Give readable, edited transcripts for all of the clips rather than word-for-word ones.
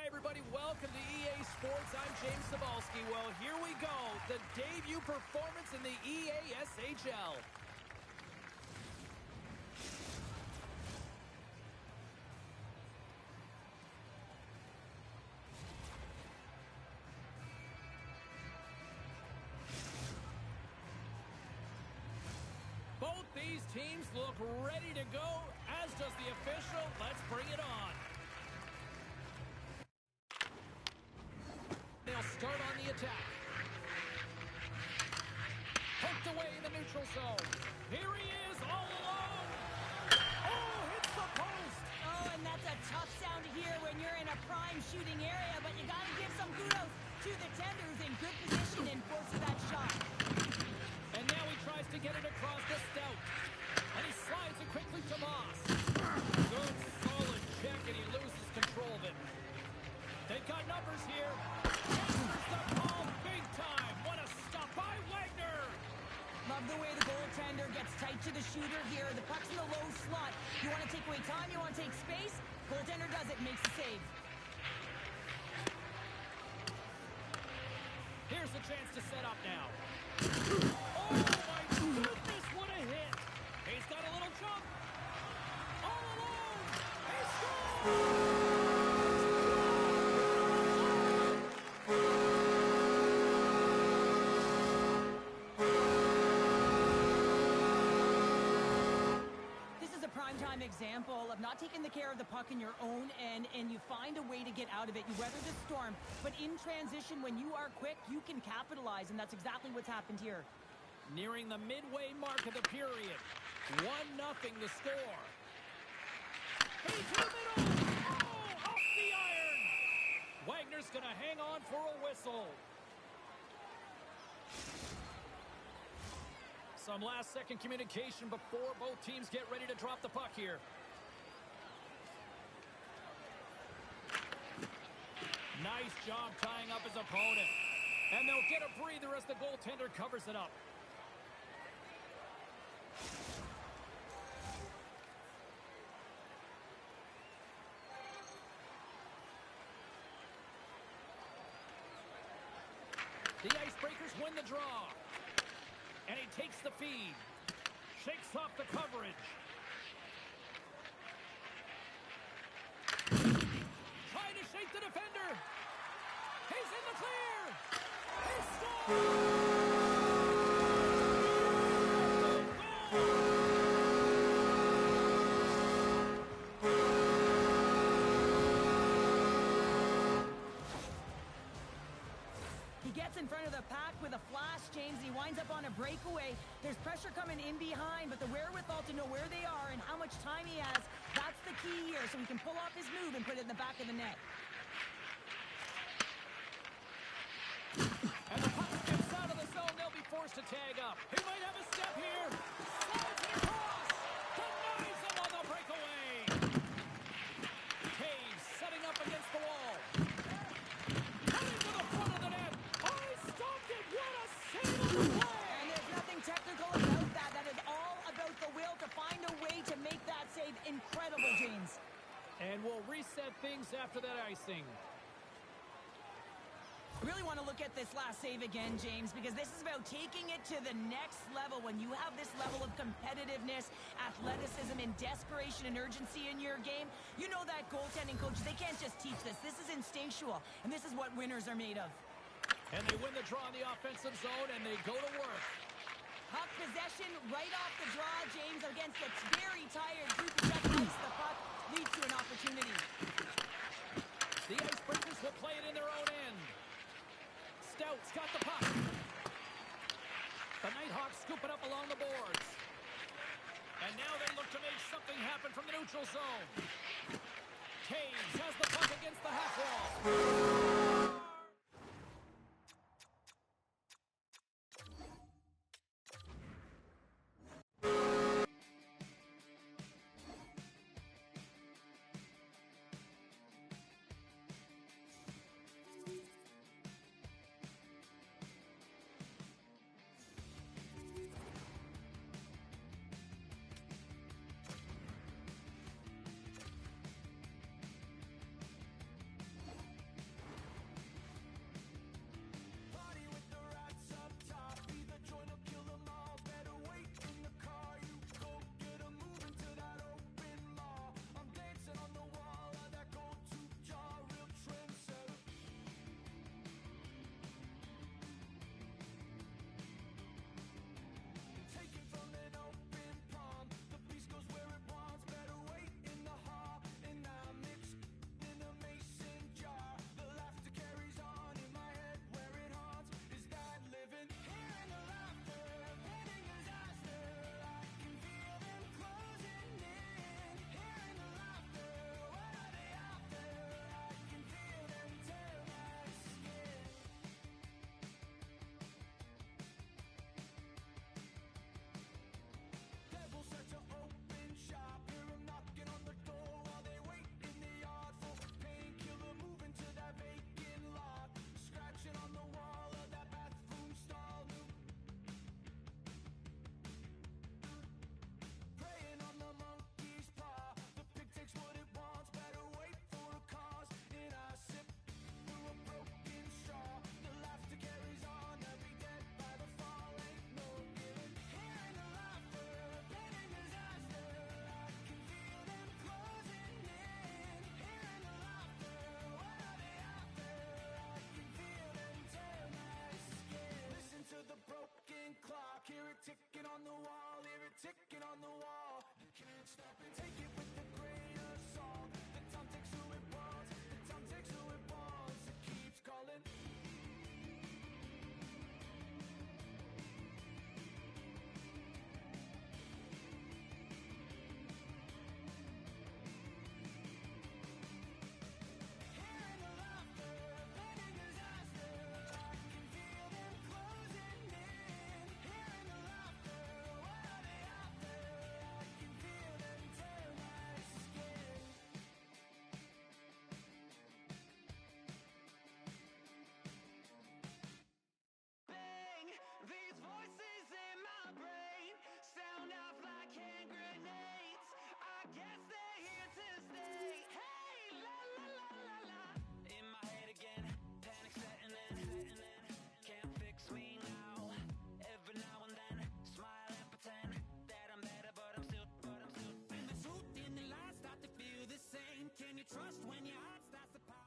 Hi, everybody. Welcome to EA Sports. I'm James Cebulski. Well, here we go. The debut performance in the EA SHL. Both these teams look ready to go, as does the official. Let's bring it on. They'll start on the attack. Poked away in the neutral zone. Here he is, all alone. Oh, hits the post. Oh, and that's a tough sound to hear when you're in a prime shooting area, but you got to give some kudos to the tender who's in good position and forces that shot. And now he tries to get it across the Stout. And he slides it quickly to Moss. Good, solid check, and he loses control of it. They've got numbers here. Answers the call big time. What a stop by Wagner. Love the way the goaltender gets tight to the shooter here. The puck's in the low slot. You want to take away time, you want to take space. Goaltender does it, makes the save. Here's the chance to set up now. Oh, my goodness, what a hit. He's got a little jump. All alone. He scores! Prime example of not taking the care of the puck in your own end, and you find a way to get out of it. You weather the storm, but in transition, when you are quick, you can capitalize, and that's exactly what's happened here. Nearing the midway mark of the period. 1-0 the score. Feed to the middle. Oh, off the iron. Wagner's going to hang on for a whistle. Some last-second communication before both teams get ready to drop the puck here. Nice job tying up his opponent. And they'll get a breather as the goaltender covers it up. The Icebreakers win the draw. And he takes the feed. Shakes off the coverage. Trying to shake the defender. He's in the clear. He scores! In front of the pack with a flash, James. He winds up on a breakaway. There's pressure coming in behind, but the wherewithal to know where they are and how much time he has, that's the key here, so he can pull off his move and put it in the back of the net. And the puck skips out of the zone. They'll be forced to tag up. He might have a step here. Slides it across. Denies him on the breakaway. Taves setting up against the wall. Coming to the front of the net. What a save on the play! And there's nothing technical about that. That is all about the will to find a way to make that save incredible, James. And we'll reset things after that icing. I really want to look at this last save again, James, because this is about taking it to the next level. When you have this level of competitiveness, athleticism, and desperation and urgency in your game, you know that goaltending coaches, they can't just teach this. This is instinctual, and this is what winners are made of. And they win the draw in the offensive zone, and they go to work. Puck possession right off the draw, James, against a very tired group who just ice the puck, leads to an opportunity. The Icebreakers will play it in their own end. Stout's got the puck. The Nighthawks scoop it up along the boards. And now they look to make something happen from the neutral zone. Taves has the puck against the half wall. Take it with a grain of salt. The tongue takes who it wants. The tongue takes who it wants. It keeps calling. Hearing the laughter, planning disaster. I can feel them closing in. Hearing the laughter, what are they after? I can feel them tear my skin. Bang! These voices in my brain sound off like hand grenades. I guess they're here to stay. Hey, la la la la la. In my head again, panic setting in. Can't fix me now. Every now and then, smile and pretend that I'm better, but I'm still. When the truth and the lies start to feel the same, can you trust when your heart starts to pop?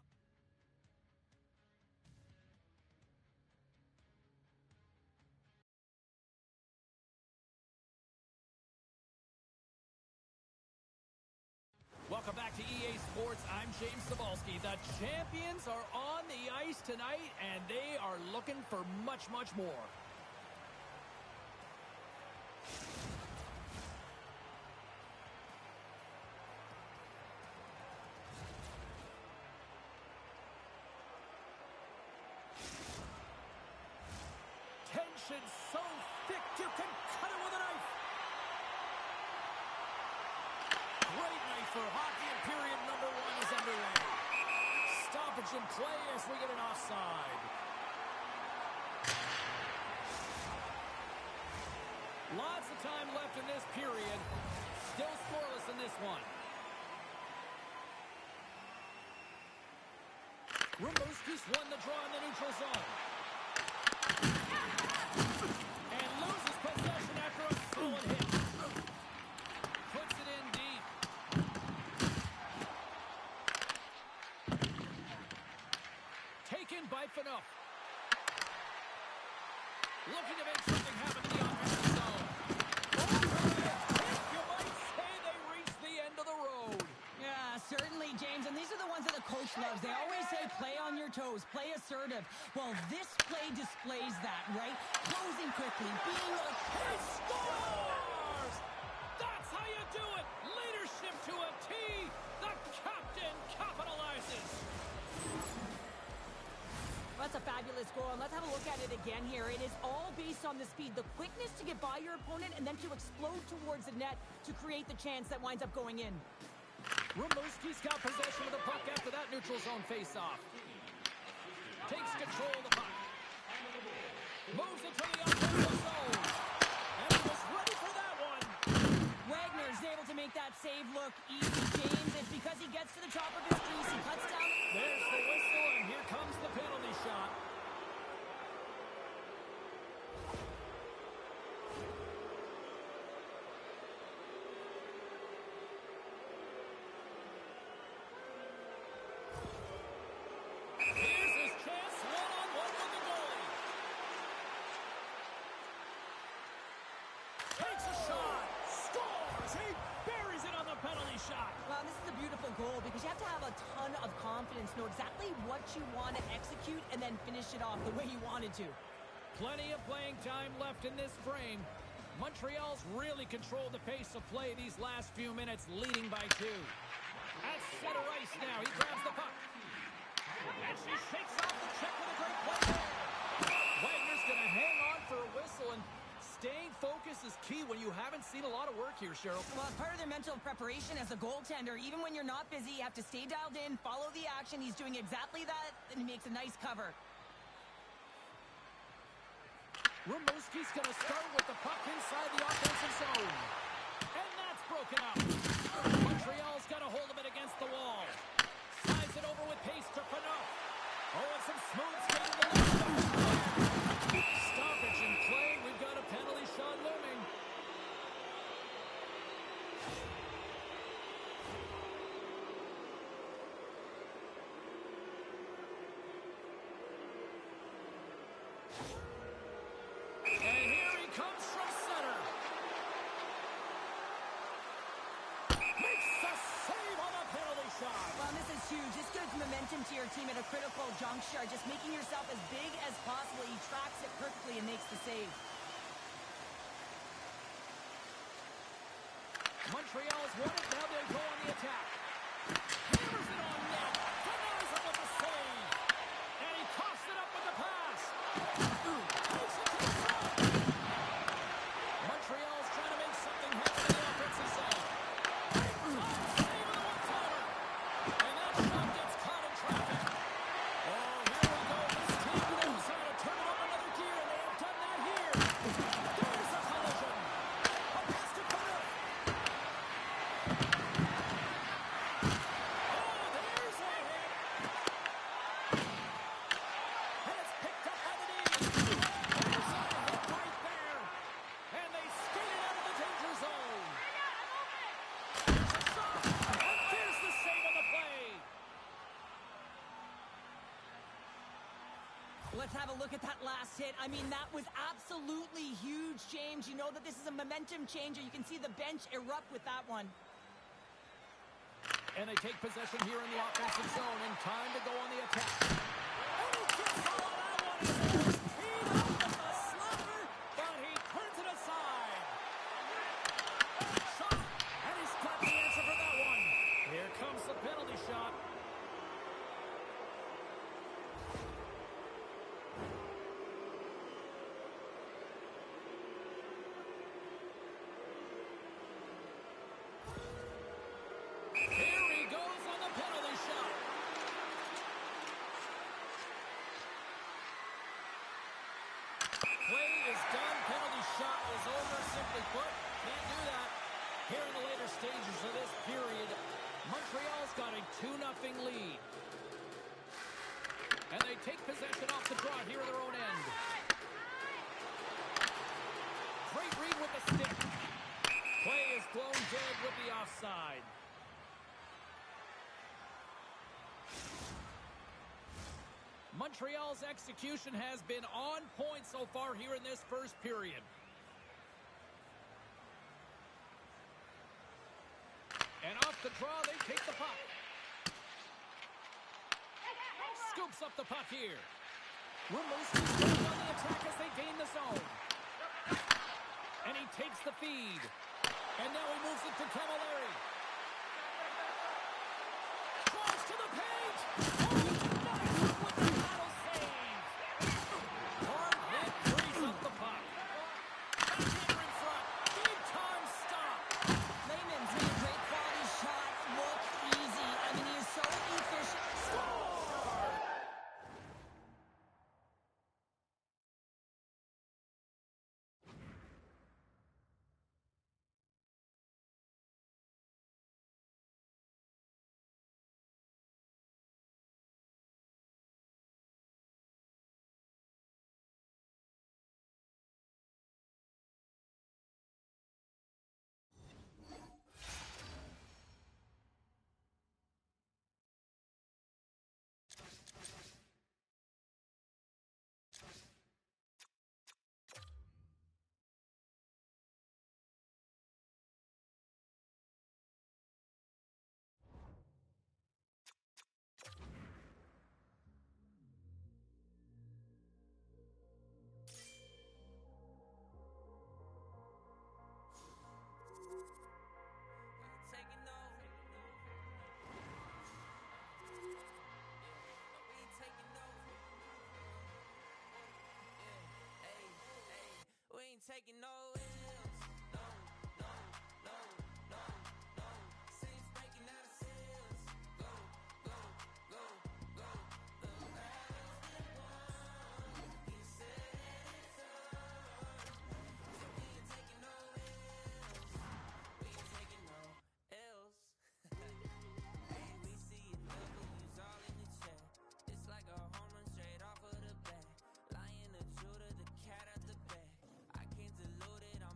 Welcome back to EA Sports. I'm James Cebulski. The champions are on the ice tonight, and they are looking for much, much more. Tension so thick you can cut it with a knife. Great night for hockey, and period number 1 is underway. Stoppage in play as we get an offside. Lots of time left in this period. Still scoreless in this one. Rimouski's won the draw in the neutral zone. And loses possession after a solid hit. Puts it in deep. Taken by Fanoff. Looking to make something happen in the offensive zone. You might say they reached the end of the road. Yeah, certainly, James. And these are the ones that the coach loves. They always say play on your toes, play assertive. Well, this play displays that, right? Closing quickly, being a... He scores! That's how you do it! Leadership to a T! The captain capitalizes! That's a fabulous goal, and let's have a look at it again here. It is all based on the speed, the quickness to get by your opponent, and then to explode towards the net to create the chance that winds up going in. Rimouski's got possession of the puck after that neutral zone face-off. Takes control of the puck. Moves it to the offensive zone. And he was ready for that one. Wagner is able to make that save look easy, James. It's because he gets to the top of his crease, he cuts down. There's the whistle, and here comes the penalty shot. Here's his chance, one-on-one with the goalie. Takes a shot, scores, he buries it on the penalty shot. Well, this is a beautiful goal because you have to have a ton of confidence, know exactly what you want to execute, and then finish it off the way you wanted to. Plenty of playing time left in this frame. Montreal's really controlled the pace of play these last few minutes, leading by 2. At center ice now, he grabs the puck. And she shakes off the check with a great play there. Wagner's going to hang on for a whistle, and staying focused is key when you haven't seen a lot of work here, Cheryl. Well, it's part of their mental preparation as a goaltender. Even when you're not busy, you have to stay dialed in, follow the action. He's doing exactly that, and he makes a nice cover. Rimouski's going to start with the puck inside the offensive zone. And that's broken up. Montreal's got a hold of it against the wall. Slides it over with pace to Fanoff. Oh, and some smooth skating to the left. Stoppage in play. We've got a penalty shot looming. And here he comes from center. momentum to your team at a critical juncture. Just making yourself as big as possible. He tracks it perfectly and makes the save. Montreal's won it. Now they go on the attack. Hammers it on net. Denies him with the save. And he coughs it up with the pass. Takes it to the side. Montreal's trying to make something happen in the offensive zone. Save of the one-timer. And that shot gets caught in traffic. Oh, here we go. This team knows how to turn it up another gear, and they have done that here. There's a collision. A pass to Cutter. There's a hit. And it's picked up by the D. There's a hit right there. And they skate it out of the danger zone. There's a shot. And there's the save on the play. Let's have a look at that last hit. I mean, that was absolutely huge, James. You know that this is a momentum changer. You can see the bench erupt with that one. And they take possession here in the offensive zone, and time to go on the attack. And he gets all of that one. He's teed up with the slapper, but he turns it aside. Shot, and he's got the answer for that one. Here comes the penalty shot. Here he goes on the penalty shot. Play is done. Penalty shot is over. Simply put, can't do that. Here in the later stages of this period, Montreal's got a 2-0 lead. And they take possession off the draw here at their own end. Great read with the stick. Play is blown dead with the offside. Montreal's execution has been on point so far here in this first period. And off the draw, they take the puck. Scoops up the puck here. Rimouski's going on the attack as they gain the zone. And he takes the feed. And now he moves it to Camilleri. Draws to the paint. Oh, nice with the battle save. Hard hit, frees up the puck. Backhander in front. Big time stop. Lehman's made a great quality shot look easy. I mean, he is so efficient. Score! Taking no L's, no, no, no, no, no. Saints breaking out of sales. Go, go, go, go. The battle's been won. He said it's on. So we ain't taking no L's. We ain't taking no L's. Hey, we see it, W's all in the chat. It's like a home run straight off of the bat. Lion, the Judah, the cat at the back. I can't dilute it, I'm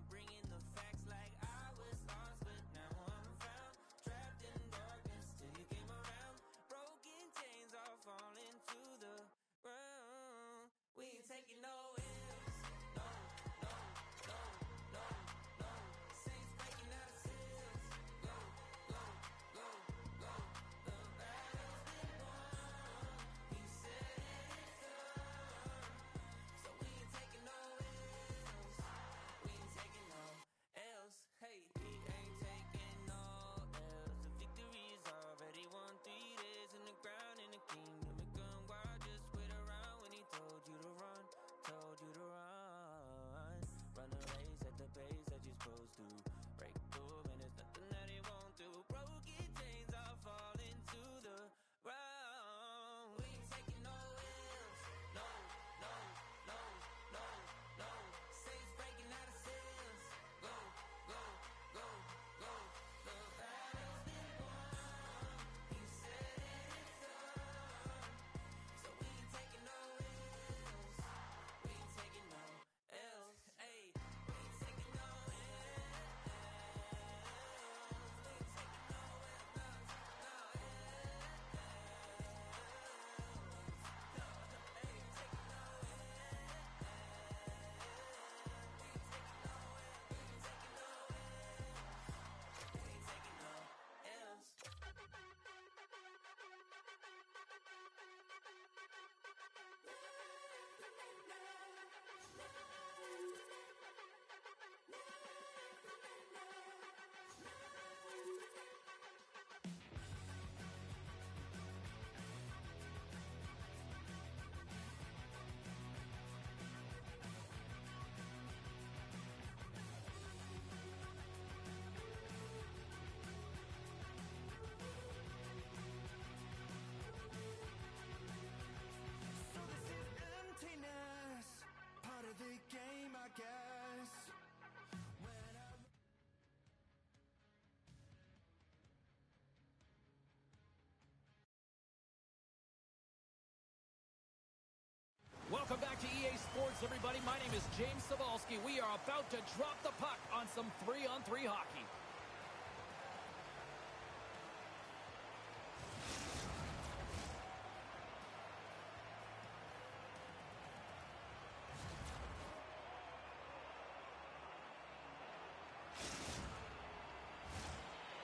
back to EA Sports, everybody. My name is James Cebulski. We are about to drop the puck on some 3-on-3 hockey.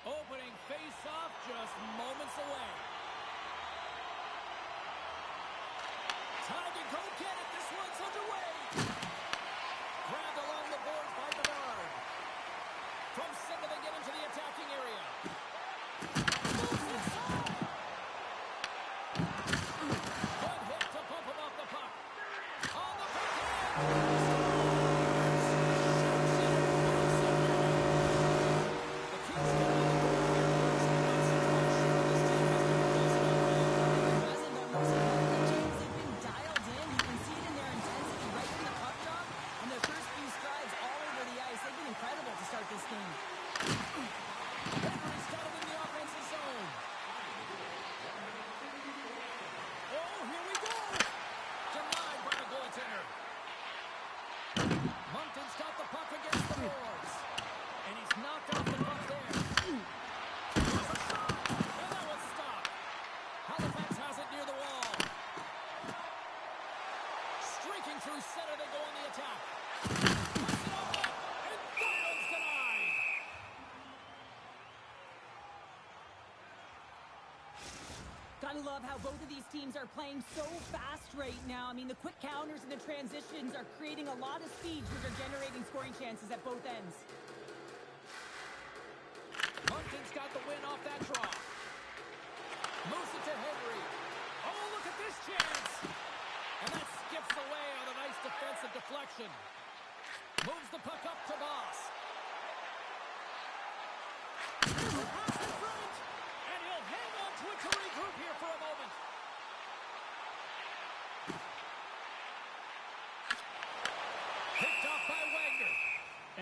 Opening face-off just moments away. Time to go get it. This one's underway. Grabbed along the boards by Bernard. From center, they get into the attacking area. Moves inside. Good hit to bump him off the puck. On the backhand. The Kings get on the board here. Henry's got him in the offensive zone. Oh, here we go. Denied by the goaltender. Moncton's got the puck against the boards. And he's knocked off the puck there. There's a shot. And that one's stopped. Halifax has it near the wall. Streaking through center, they go on the attack. Puts it over. And that one's denied. Gotta love how both of these teams are playing so fast right now. I mean, the quick counters and the transitions are creating a lot of speed, which are generating scoring chances at both ends. Moncton's got the win off that draw. Moves it to Henry. Oh, look at this chance. And that skips away on a nice defensive deflection. Moves the puck up to Boss. There's a pass in front. And he'll hang on to it to regroup here for a moment. Picked off by Wagner.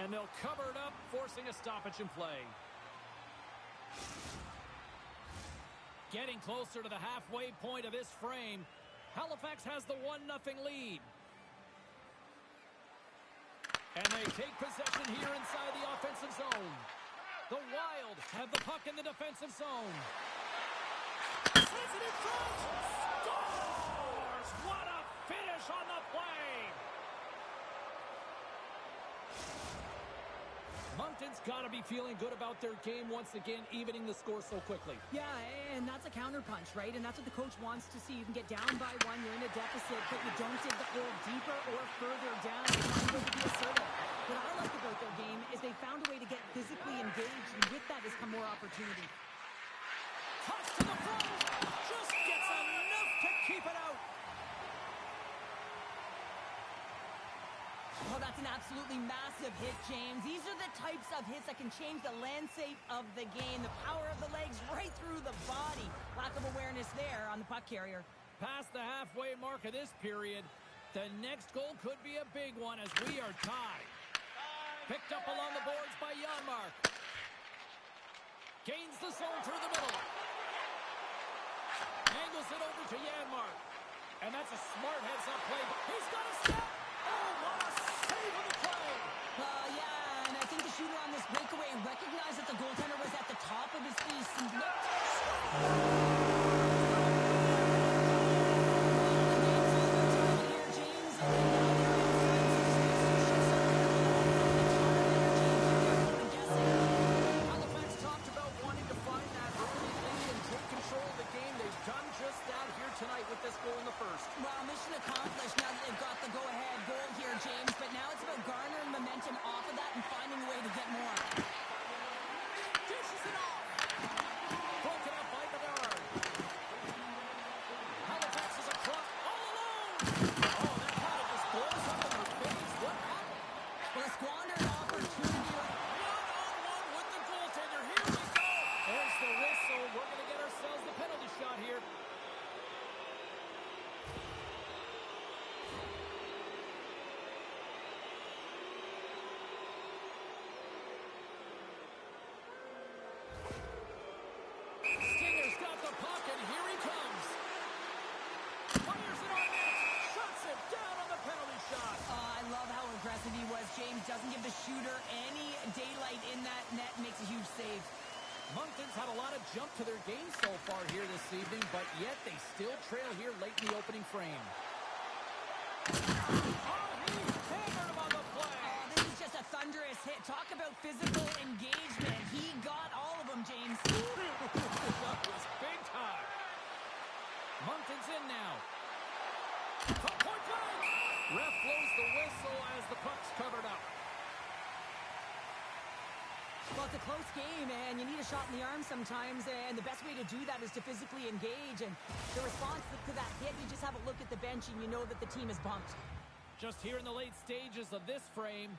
And they'll cover it up, forcing a stoppage in play. Getting closer to the halfway point of this frame. Halifax has the 1-0 lead. And they take possession here inside the offensive zone. The Wild have the puck in the defensive zone. Sends it in front. Scores! What a finish on the play! Moncton's got to be feeling good about their game once again, evening the score so quickly. Yeah, and that's a counterpunch, right? And that's what the coach wants to see. You can get down by one, you're in a deficit, but you don't dig the hole deeper or further down. You find a way to be assertive. What I like about their game is they found a way to get physically engaged, and with that has come more opportunity. Toss to the front. Just gets enough to keep it out. Oh, that's an absolutely massive hit, James. These are the types of hits that can change the landscape of the game. The power of the legs right through the body. Lack of awareness there on the puck carrier. Past the halfway mark of this period, the next goal could be a big one as we are tied. Picked up along the boards by Janmark. Gains the zone through the middle. Angles it over to Janmark. And that's a smart heads-up play. He's got a step. Oh, what a save of the play. Yeah, and I think the shooter on this breakaway recognized that the goaltender was at the top of his feet and looked. Tonight with this goal in the first. Well, mission accomplished. Now that they've got intensity was, James. Doesn't give the shooter any daylight in that net. Makes a huge save. Moncton's had a lot of jump to their game so far here this evening, but yet they still trail here late in the opening frame. Oh, he hammered him on the play. Oh, this is just a thunderous hit. Talk about physical engagement. He got all of them, James. That was big time. Moncton's in now. From point blank. Ref blows the whistle as the puck's covered up. Well, it's a close game, and you need a shot in the arm sometimes, and the best way to do that is to physically engage. And the response to that hit, you just have a look at the bench, and you know that the team is bumped. Just here in the late stages of this frame,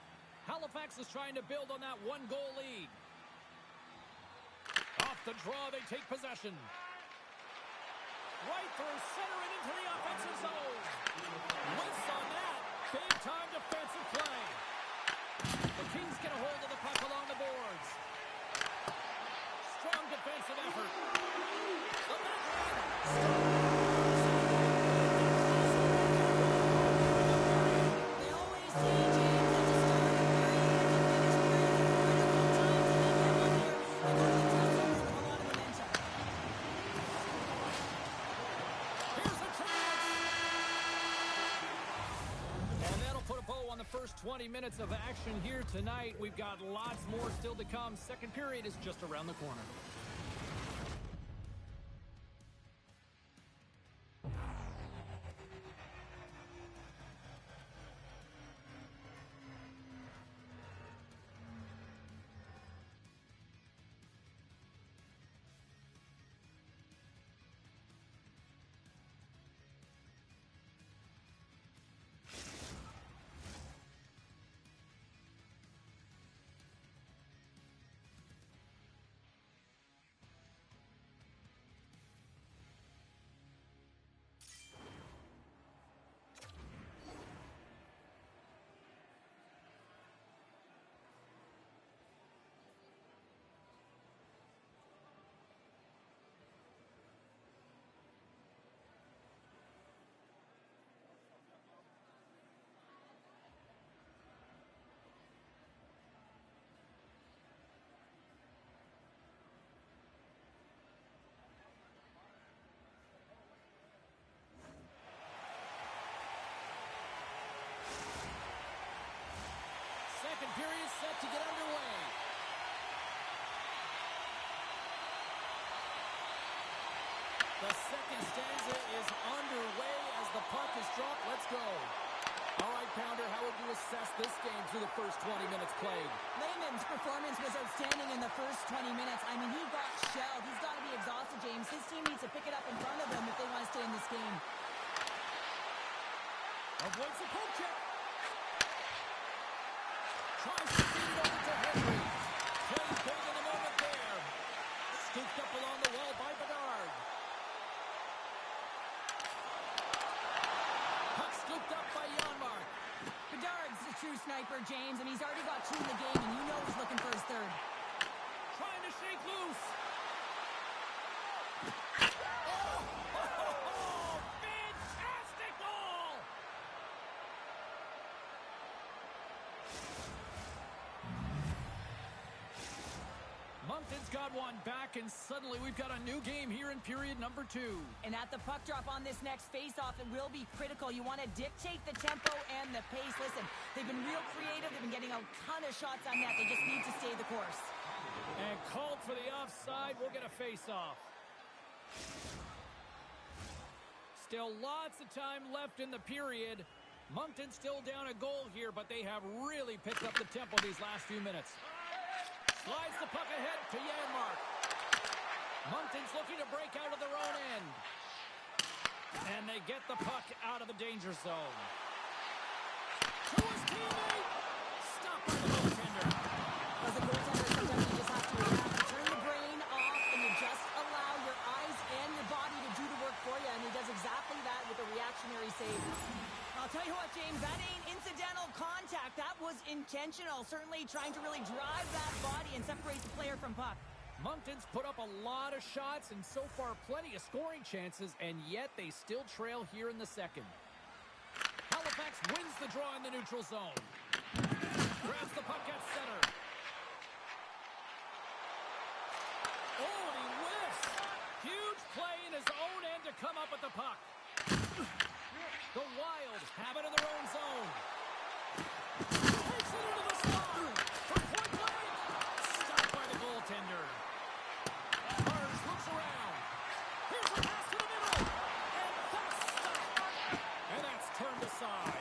Halifax is trying to build on that one-goal lead. Off the draw, they take possession. Right through center and into the offensive zone. Whiffs on that. Big-time defensive play. The Kings get a hold of the puck along the boards. Strong defensive effort. The backhand. They always say, James, that to start a period, you can finish very critical times, and then come on here and go to the tussle with a lot of momentum. Here's a chance. And that'll put a bow on the first 20 minutes of action here tonight. We've got lots more still to come. Second period is just around the corner. Second period set to get underway. The second stanza is underway as the puck is dropped. Let's go. All right, Pounder, how would you assess this game through the first 20 minutes played? Lehman's performance was outstanding in the first 20 minutes. I mean, he got shelled. He's got to be exhausted, James. His team needs to pick it up in front of him if they want to stay in this game. Avoids the poke check. Tries to feed it over to Henry. Played big in the moment there. Scooped up along the wall by Bedard. Puck scooped up by Janmark. Bedard's a true sniper, James, and he's already got two in the game, and you know he's looking for his third. Trying to shake loose. Fantastic goal! Moncton's got one back, and suddenly we've got a new game here in period number 2. And at the puck drop on this next face-off, it will be critical. You want to dictate the tempo and the pace. Listen, they've been real creative. They've been getting a ton of shots on net. They just need to stay the course. And called for the offside. We'll get a face-off. Still lots of time left in the period. Moncton's still down a goal here, but they have really picked up the tempo these last few minutes. Slides the puck ahead to Janmark. Moncton's looking to break out of their own end. And they get the puck out of the danger zone. To his teammate. Stop by the goaltender. As a goaltender, sometimes you just have to react. Turn the brain off, and you just allow your eyes and your body to do the work for you. And he does exactly that with a reactionary save. I'll tell you what, James, that ain't incidental contact. That was intentional. Certainly trying to really drive that body and separate the player from puck. Moncton's put up a lot of shots and so far plenty of scoring chances, and yet they still trail here in the second. Halifax wins the draw in the neutral zone. Grabs the puck at center. Oh, and he whiffs. Huge play in his own end to come up with the puck. The Wild have it in their own zone. Takes it into the slot. From point blank. Stopped by the goaltender. Mars looks around. Here's a pass to the middle. And that's stopped. And that's turned aside.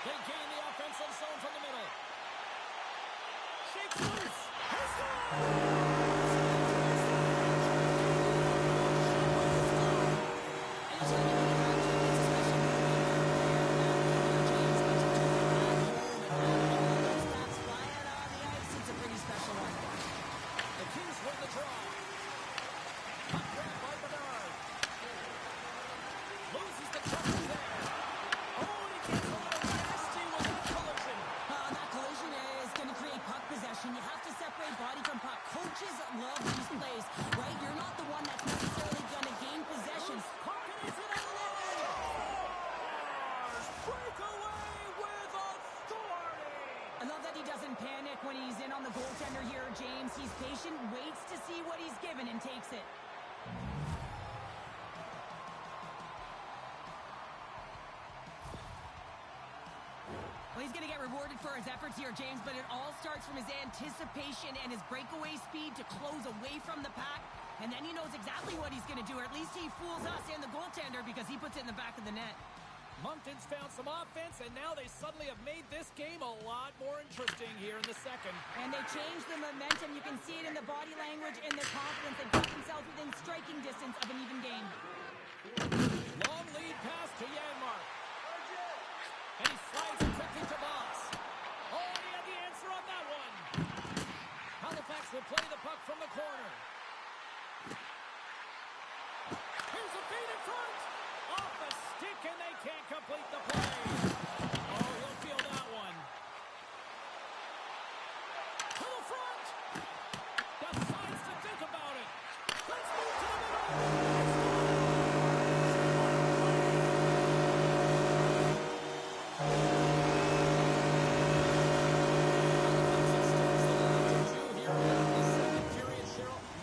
They gain the offensive zone from the middle. Shakes loose. He scores! When he's in on the goaltender here, James, he's patient, waits to see what he's given and takes it. Well, he's going to get rewarded for his efforts here, James, but it all starts from his anticipation and his breakaway speed to close away from the pack. And then he knows exactly what he's going to do, or at least he fools us and the goaltender because he puts it in the back of the net. Moncton's found some offense, and now they suddenly have made this game a lot more interesting here in the second. And they changed the momentum. You can see it in the body language and the confidence. They got themselves within striking distance of an even game. Long lead pass to Janmark. And he slides it quickly to Boss. Oh, he had the answer on that one. Halifax will play the puck from the corner. Here's a feed in front. Off the stick, and they can't complete the play. Oh, he'll feel that one. To the front. Decides to think about it. Let's move to the middle.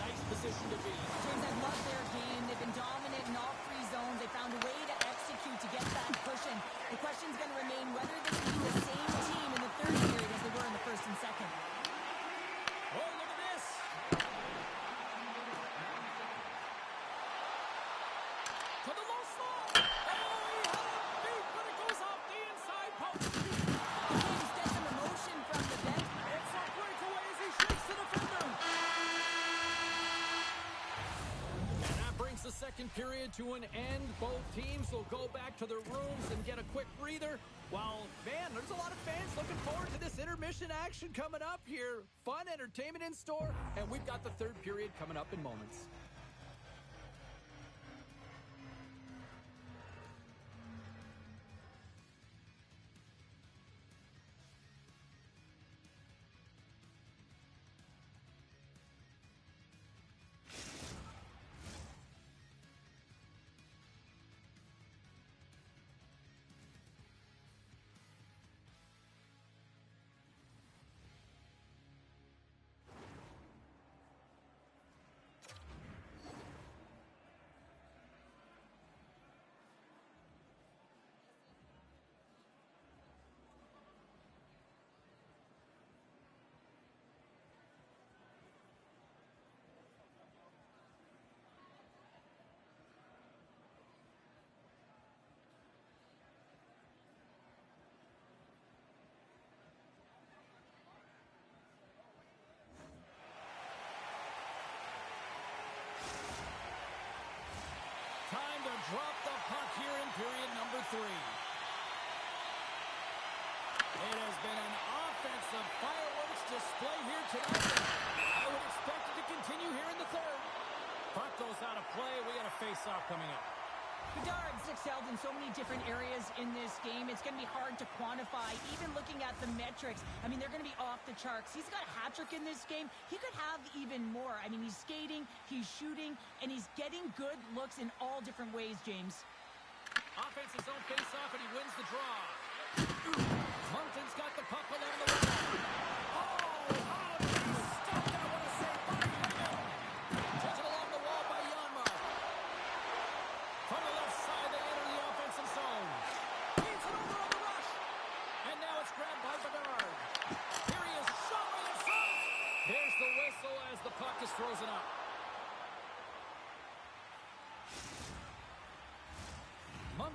Nice position to be. James, I love their game. They've been dominant in all three zones. They found a way to execute to get that cushion. The question's going to remain whether they can be the same team in the third period as they were in the first and second. Oh, look at this. To the low slot. Oh, he had it beat, but it goes off the inside post. James gets some emotion from the bench. It's a breakaway as he shakes the defender. And that brings the second period to an end. Both teams will go back to their rooms and get a quick breather. While, man, there's a lot of fans looking forward to this intermission action coming up here. Fun entertainment in store, and we've got the third period coming up in moments. Time to drop the puck here in period number 3. It has been an offensive fireworks display here tonight. I would expect it to continue here in the third. Puck goes out of play. We got a face-off coming up. Bedard's excelled in so many different areas in this game. It's going to be hard to quantify, even looking at the metrics. I mean, they're going to be off the charts. He's got a hat trick in this game. He could have even more. I mean, he's skating, he's shooting, and he's getting good looks in all different ways, James. Offense his own face-off, and he wins the draw. Moncton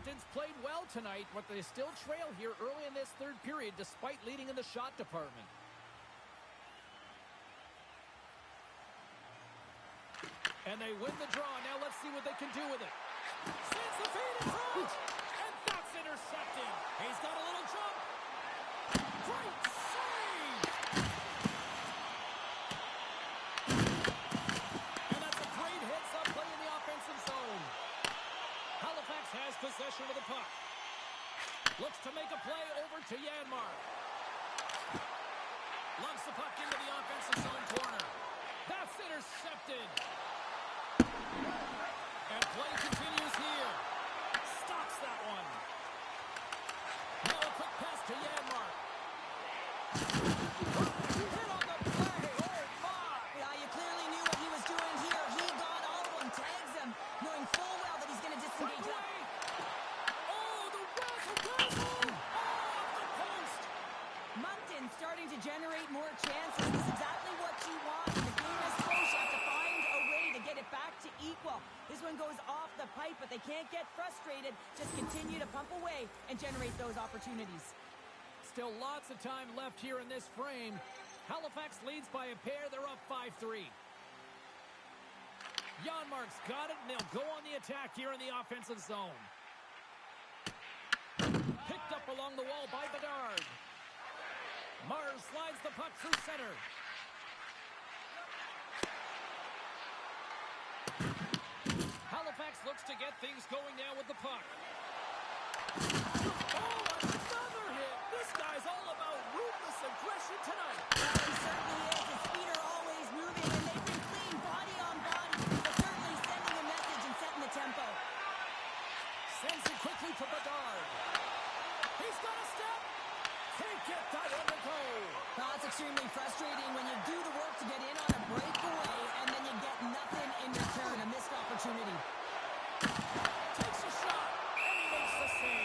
Moncton's played well tonight, but they still trail here early in this third period despite leading in the shot department. And they win the draw. Now let's see what they can do with it. Sends the feed in front. And that's intercepted. He's got a little jump. Great save. And that's a great hits-up play in the offensive zone. Halifax has possession of the puck. Looks to make a play over to Janmark. Lunks the puck into the offensive zone corner. That's intercepted. And play continues here. Stops that one. Now a quick pass to Janmark. Hit on the play. Oh, my. Yeah, you clearly knew what he was doing here. He got all of them, tags them, knowing full well that he's going to disengage that. Oh, the razzle-dazzle. Off the post. Moncton starting to generate more chances. This is exactly what you want. The game is close. You have to find a way to get it back to equal. This one goes off the pipe, but they can't get frustrated. Just continue to pump away and generate those opportunities. Still lots of time left here in this frame. Halifax leads by a pair. They're up 5-3. Janmark's got it, and they'll go on the attack here in the offensive zone. Picked up along the wall by Bedard. Mars slides the puck through center. Halifax looks to get things going now with the puck. Oh, another hit! This guy's all about ruthless aggression tonight. Well, he certainly is. His feet are always moving, and they've been clean body on body, but certainly sending a message and setting the tempo. Sends it quickly to Bedard. He's got a step. Can't get that one to go. Well, it's extremely frustrating when you do the work to get in on a breakaway, and then you get nothing in return. A missed opportunity. Takes a shot, and he makes the save.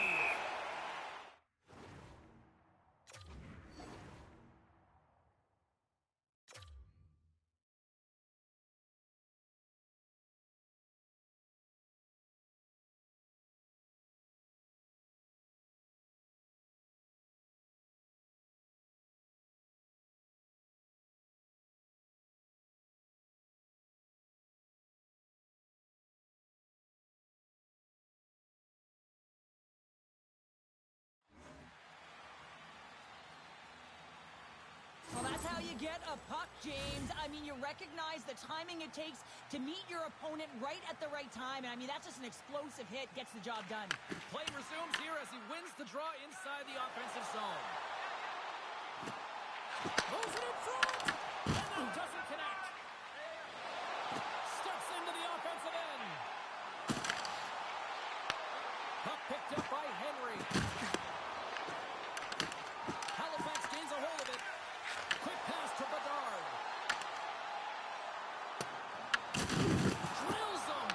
Well, that's how you get a puck, James. I mean, you recognize the timing it takes to meet your opponent right at the right time. And I mean, that's just an explosive hit, gets the job done. Play resumes here as he wins the draw inside the offensive zone. Moves it in front, and that doesn't connect. Steps into the offensive end. Puck picked up by Henry. Halifax gains a hold of it. Quick pass to Bedard. Drills him.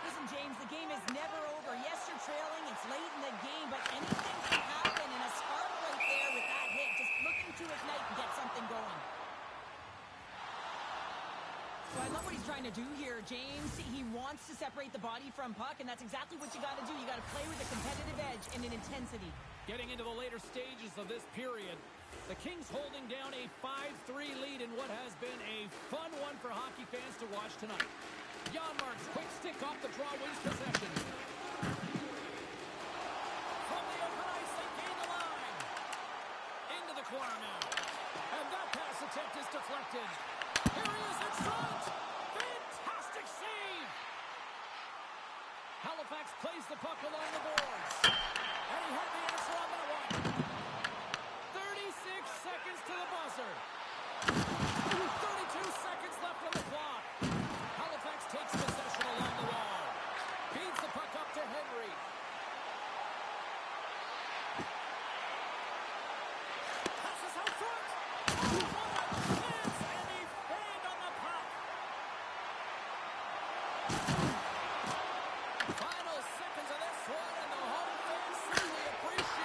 Listen, James, the game is never over. Yes, you're trailing. It's late in the game, but anything can happen, and a spark right there with that hit. Just looking to ignite and get something going. So I love what he's trying to do here, James. He wants to separate the body from puck, and that's exactly what you got to do. You got to play with a competitive edge and an intensity. Getting into the later stages of this period, the Kings holding down a 5-3 lead in what has been a fun one for hockey fans to watch tonight. Janmark's quick stick off the draw wins possession. From the open ice, they gain the line. Into the corner now. And that pass attempt is deflected. Here he is in front. Fantastic save. Halifax plays the puck along the boards. And he had the answer on that one. 36 seconds to the buzzer. 32 seconds left on the clock. Halifax takes possession along the wall. Feeds the puck up to Henry. Passes out front. What a chance, and he fanned on the puck. Final seconds of this one, and the home fans certainly appreciate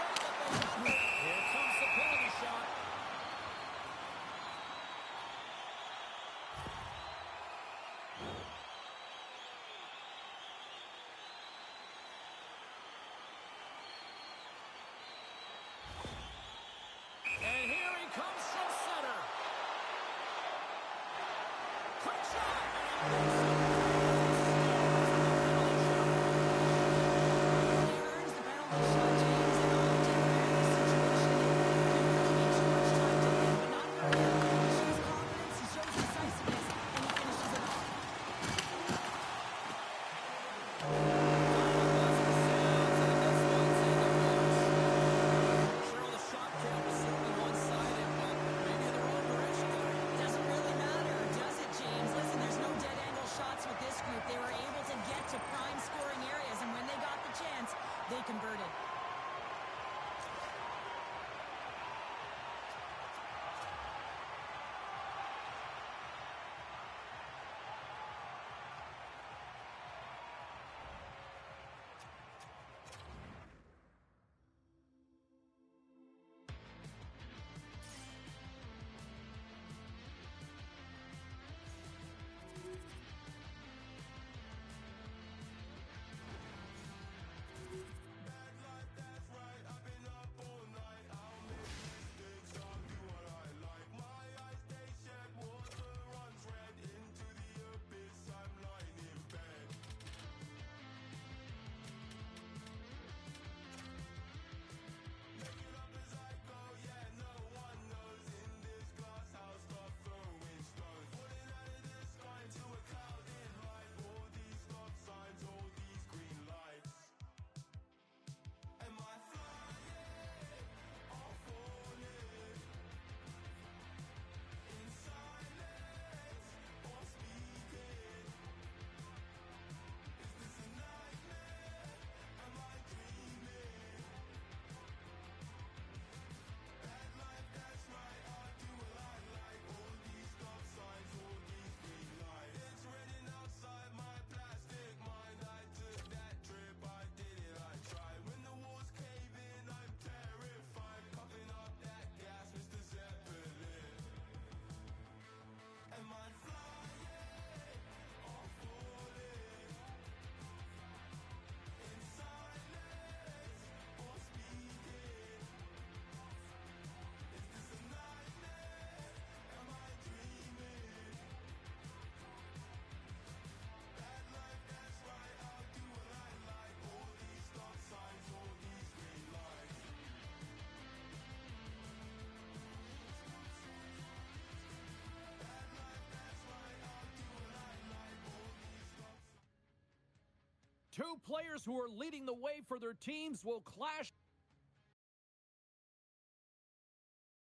Two players who are leading the way for their teams will clash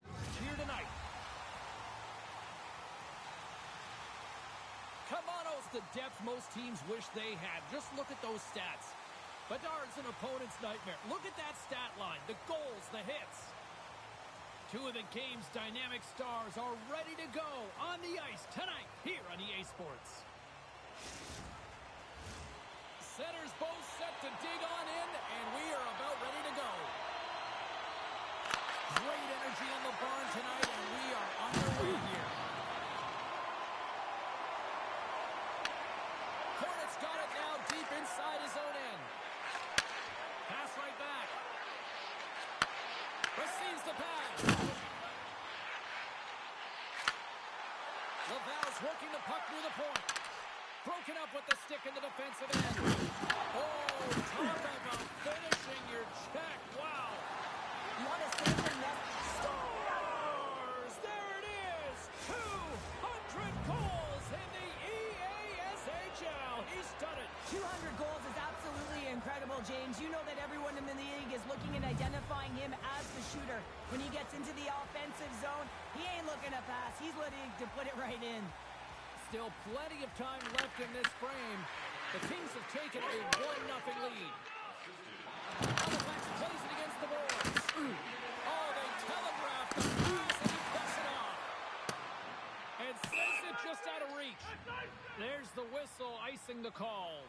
here tonight. Kamano's the depth most teams wish they had. Just look at those stats. Bedard's an opponent's nightmare. Look at that stat line, the goals, the hits. Two of the game's dynamic stars are ready to go on the ice tonight here on EA Sports. Centers both set to dig on in, and we are about ready to go. Great energy in the barn tonight, and we are underway here. Hornets got it now deep inside his own end. Pass right back. Receives the pass. Laval's working the puck near the point. Broken up with the stick in the defensive end. Oh, talk about finishing your check. Wow. You want to save the net? Scores! There it is! 200 goals in the EASHL. He's done it. 200 goals is absolutely incredible, James. You know that everyone in the league is looking and identifying him as the shooter. When he gets into the offensive zone, he ain't looking to pass. He's looking to put it right in. Still plenty of time left in this frame. The Kings have taken a 1-0 lead. Halifax plays it against the boards. Oh, they telegraphed the pass and he cuts it off. And sends it just out of reach. There's the whistle icing the call.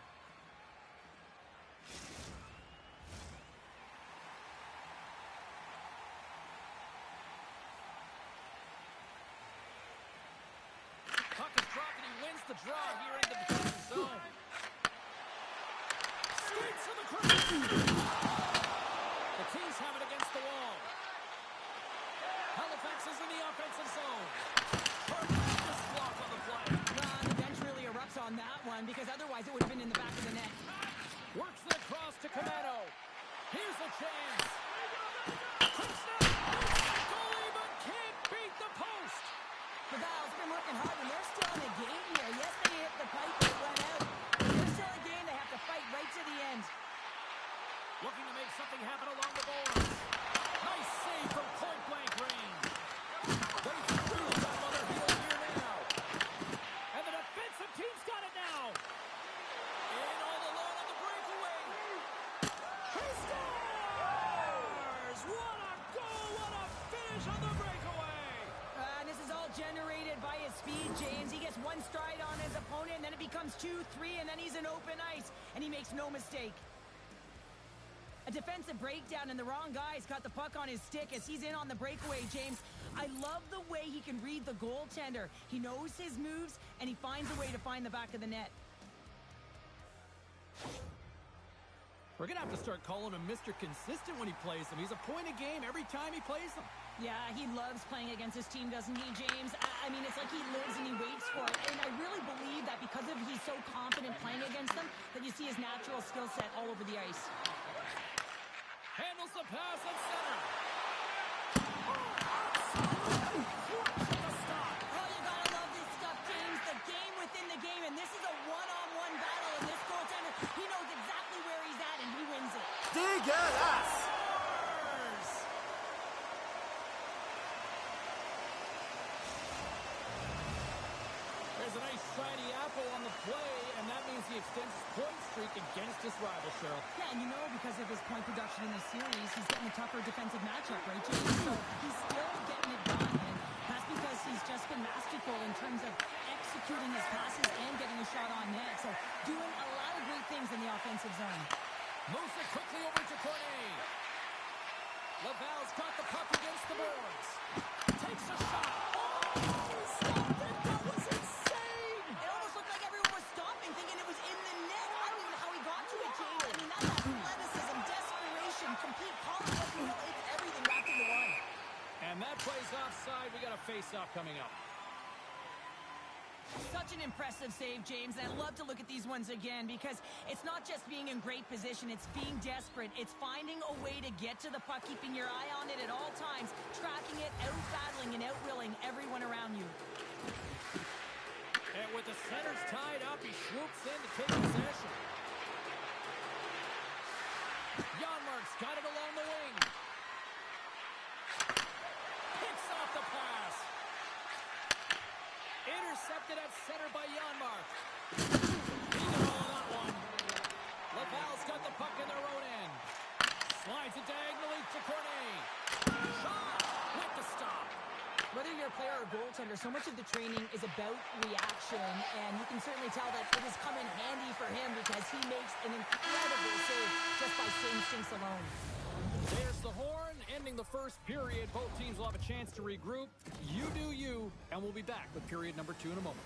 Puck is dropped and he wins the draw here in the defensive zone. Skates to the crease. The Kings have it against the wall. Halifax is in the offensive zone. Tremendous block on the play. The bench really erupts on that one because otherwise it would have been in the back of the net. Works it across to Kamano. Here's a chance. Quick snap. Goalie, but can't beat the post. Laval's been working hard and they're still in a game here. Yes, they hit the pipe and it went out. They're still in a game. They have to fight right to the end. Looking to make something happen along the boards. Nice save from point-blank range. They threw that other heel here now. And the defensive team's got it now. In all alone on the breakaway. He scores! What a goal! What a finish on the breakaway! And this is all generated by his speed, James. He gets one stride on his opponent, and then it becomes 2, 3, and then he's in open ice. And he makes no mistake. A defensive breakdown, and the wrong guy's got the puck on his stick as he's in on the breakaway, James. I love the way he can read the goaltender. He knows his moves, and he finds a way to find the back of the net. We're going to have to start calling him Mr. Consistent when he plays them. He's a point a game every time he plays them. Yeah, he loves playing against his team, doesn't he, James? I mean, it's like he lives and he waits for it. And I really believe that because of he's so confident playing against them, that you see his natural skill set all over the ice. Handles the pass at center. The stop. Oh, you gotta love this stuff, James. The game within the game, and this is a one-on-one battle, and this goaltender, he knows exactly where he's at, and he wins it. Dégueulasse! There's a nice shiny apple on the play, and that means he extends his point streak against his rival, Cheryl. Yeah, and you know, because of his point production in this series, he's getting a tougher defensive matchup, right, James? So he's still getting it done, and that's because he's just been masterful in terms of executing his passes and getting a shot on net. So doing a lot of great things in the offensive zone. Moves it quickly over to Cornet. Laval's got the puck against the boards. Takes a shot. Oh, stopped it. That was insane. It almost looked like everyone was stopping, thinking it was in the net. I don't even know how he got to it, James. I mean, that's athleticism, desperation, complete confidence. You know, it's everything wrapped into one. And that play's offside. We got a face-off coming up. Such an impressive save, James, and I love to look at these ones again because it's not just being in great position, it's being desperate. It's finding a way to get to the puck, keeping your eye on it at all times, tracking it, out-battling and out-willing everyone around you. And with the centers tied up, he swoops in to take possession. Stouts got it along the wing. Picks off the pass. Intercepted at center by Janmark. Even all on that one. Laval's got the puck in their own end. Slides it diagonally to Cornet. Shot with the stop. Whether you're a player or goaltender, so much of the training is about reaction, and you can certainly tell that it has come in handy for him because he makes an incredible save just by instincts alone. There's the horn, ending the first period. Both teams will have a chance to regroup. You do you, and we'll be back with period number 2 in a moment.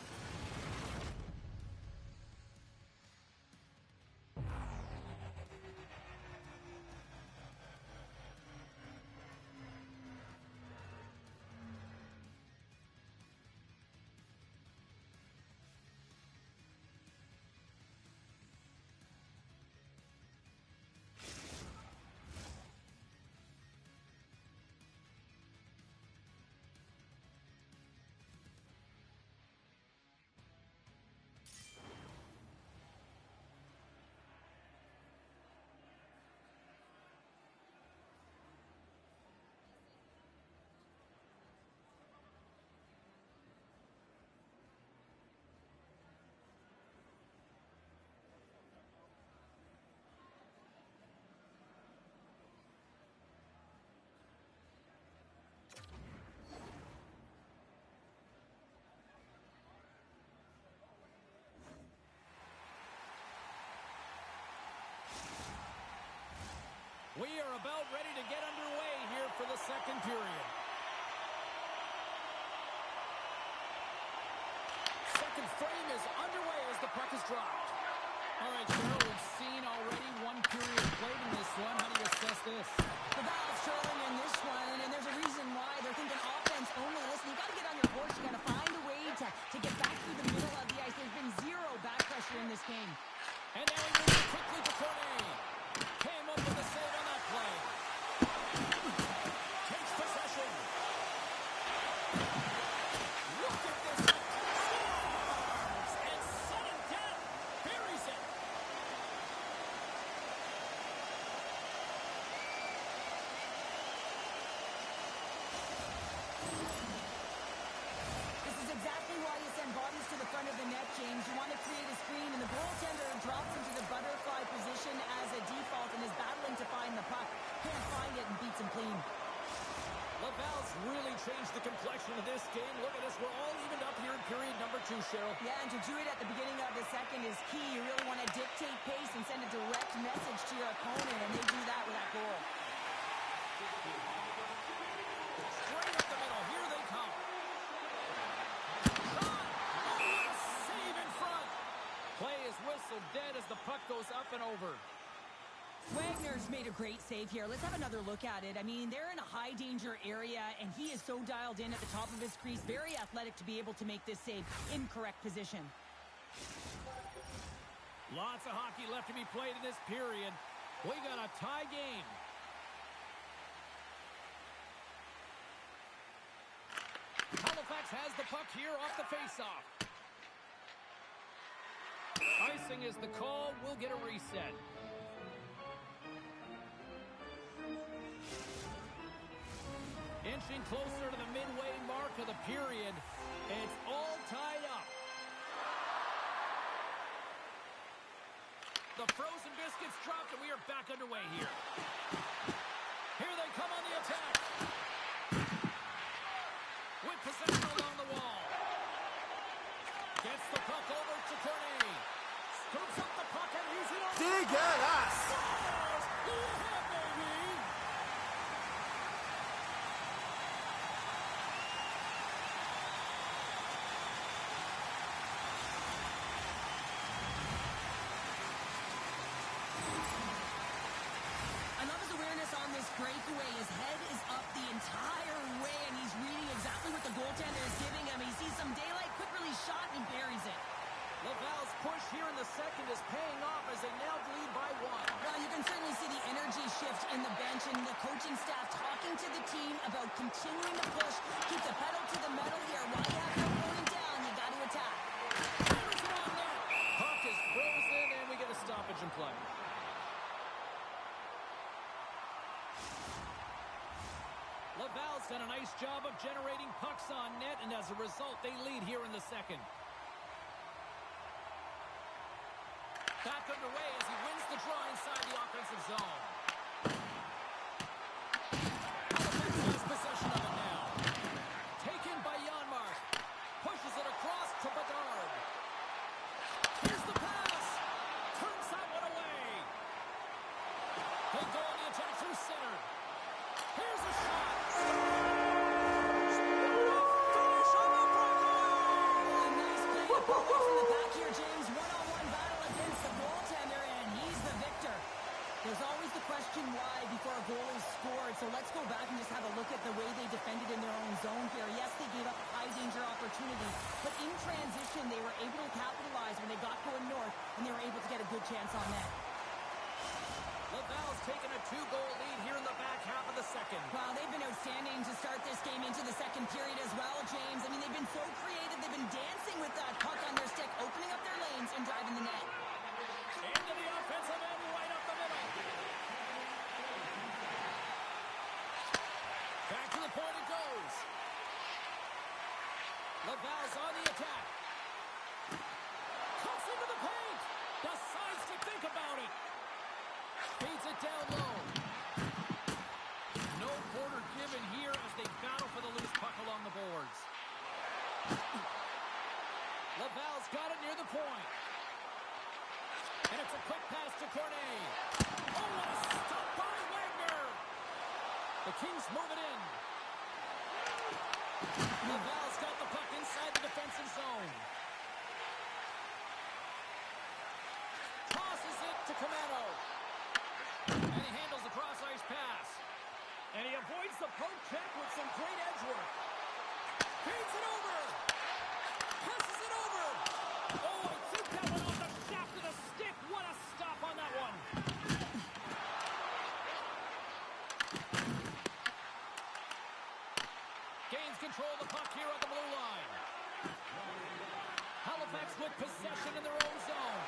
We are about ready to get underway here for the second period. Second frame is underway as the puck is dropped. All right, Cheryl, we've seen already one period played in this one. How do you assess this? The Val's trailing in this one, and there's a reason why. They're thinking offense only. Listen, you got to get on your horse. You got to find a way to get back through the middle of the ice. There's been zero back pressure in this game. And now he moves it quickly to Cornet. Came up with a save on that play. Takes possession. Look at this. Scores! And sudden death. Buries it. This is exactly why you send bodies to the front of the net, James. You want to create a screen, and the goaltender drops into the butterfly position as a default and is battling to find the puck. Can't find it and beats him clean. Laval's really changed the complexion of this game. Look at this. We're all evened up here in period number 2, Cheryl. Yeah, and to do it at the beginning of the second is key. You really want to dictate pace and send a direct message to your opponent, and they do that with that goal. Straight up the middle. Here they come. Shot! Oh, what a save in front. Play is whistled dead as the puck goes up and over. Wagner's made a great save here. Let's have another look at it. I mean, they're in a high-danger area, and he is so dialed in at the top of his crease. Very athletic to be able to make this save in correct position. Lots of hockey left to be played in this period. We got a tie game. Halifax has the puck here off the faceoff. Icing is the call. We'll get a reset. Inching closer to the midway mark of the period. It's all tied up. The frozen biscuits dropped, and we are back underway here. Here they come on the attack. With possession along the wall. Gets the puck over to Cornet. Scoops up the puck and he's it on. Digas! Scores! Yeah, baby! I love his awareness on this breakaway. His head is up the entire way, and he's reading exactly what the goaltender is giving him. He sees some daylight, quick release shot, and he buries it. Laval's push here in the second is paying off as they now lead by 1. Well, you can certainly see the energy shift in the bench and the coaching staff talking to the team about continuing to push. Keep the pedal to the metal here. While you have your opponent down, you got to attack. Hammers it on net. Puck is frozen, and we get a stoppage in play. Laval's done a nice job of generating pucks on net, and as a result, they lead here in the second. Back underway as he wins the draw inside the offensive zone. Halifax has possession of it now. Taken by Janmark. Pushes it across to Bedard. Here's the pass. Turns that one away. They go on the attack through center. Here's a shot. Finish on the breakaway. Nice play up away from the back here, James. One-on-one battle against the goaltender, and he's the victor. There's always the question why before a goal is scored, so let's go back and just have a look at the way they defended in their own zone here. Yes, they gave up high-danger opportunities, but in transition, they were able to capitalize when they got going north, and they were able to get a good chance on net. Laval's taken a 2-goal lead here in the back half of the second. Well, they've been outstanding to start this game into the second period as well, James. I mean, they've been so creative. They've been dancing with that puck on their stick, opening up their lanes and driving the net. Into the offensive end, right up the middle. Back to the point it goes. Laval's on the attack. Cuts into the paint. Decides to think about it. Feeds it down low. No quarter given here as they battle for the loose puck along the boards. Laval's got it near the point. And it's a quick pass to Cornet. Oh, what a stop by Wagner. The Kings move it in. Laval's got the puck inside the defensive zone. Tosses it to Camano. And he handles the cross-ice pass. And he avoids the poke check with some great edge work. Feeds it over. Passes it over. Oh, I think that one off the shaft of the stick. What a stop on that one. Gains control of the puck here on the blue line. Halifax with possession in their own zone.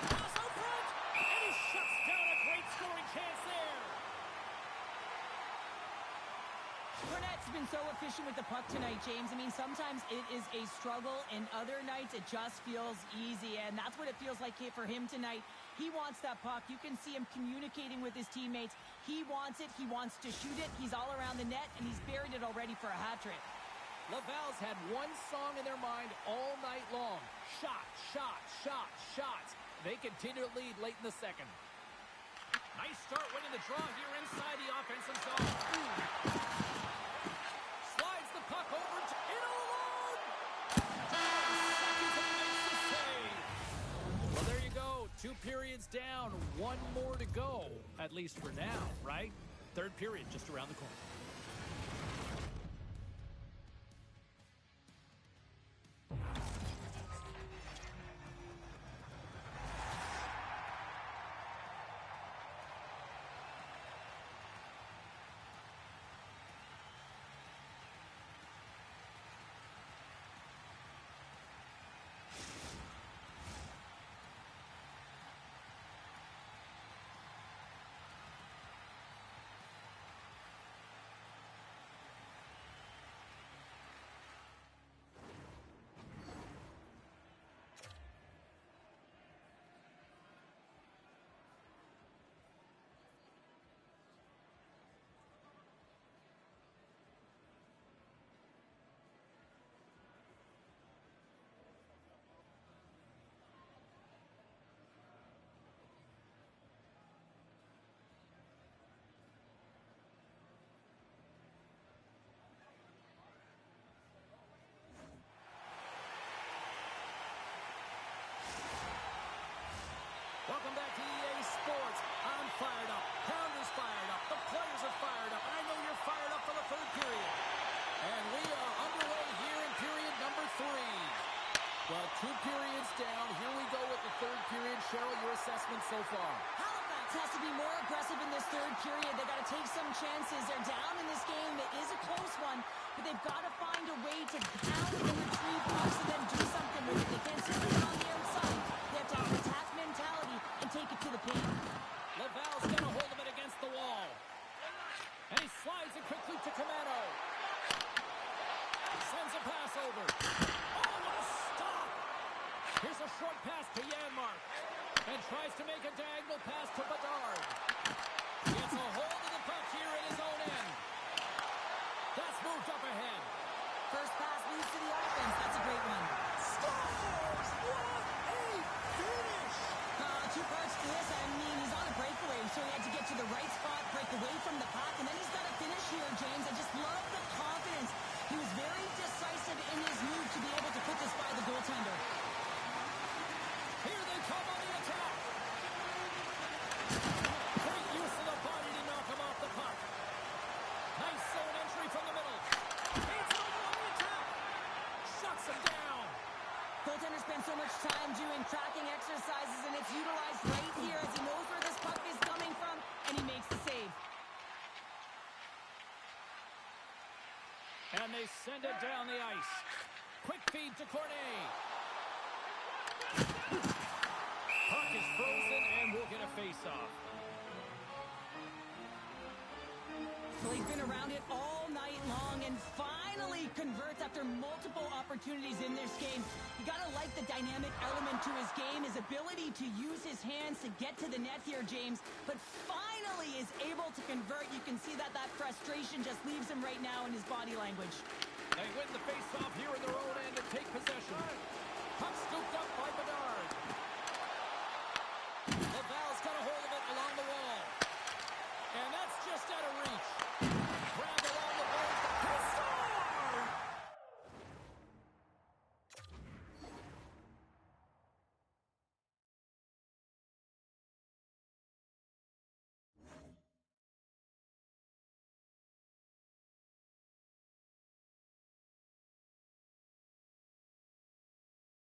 Pass out front, and he shuts down a great scoring chance there. Burnett's been so efficient with the puck tonight, James. I mean, sometimes it is a struggle, and other nights it just feels easy, and that's what it feels like here for him tonight. He wants that puck. You can see him communicating with his teammates. He wants it. He wants to shoot it. He's all around the net, and he's buried it already for a hat trick. Laval's had one song in their mind all night long. Shot, shot, shot, shots. They continue to lead late in the second. Nice start winning the draw here inside the offensive zone. Slides the puck over to in alone. Seconds and makes the save. Well, there you go. 2 periods down, 1 more to go. At least for now, right? Third period just around the corner. Welcome back to EA Sports. I'm fired up. Pounder's fired up. The players are fired up. And I know you're fired up for the third period. And we are underway here in period number 3. Well, 2 periods down. Here we go with the third period. Cheryl, your assessment so far? Halifax has to be more aggressive in this third period. They've got to take some chances. They're down in this game. It is a close one, but they've got to find a way to pound and retrieve pucks and then do something with it. They can't sit it on the outside. They have to have an attack mentality and take it to the paint. Laval's got a hold of it against the wall. And they send it down the ice. Quick feed to Cornet. Puck is frozen, and we'll get a face-off. Well, he's been around it all night long and finally converts after multiple opportunities in this game. You gotta like the dynamic element to his game, his ability to use his hands to get to the net here, James, but finally is able to convert. You can see that frustration just leaves him right now in his body language. They win the face-off here in their own end and take possession. Puck scooped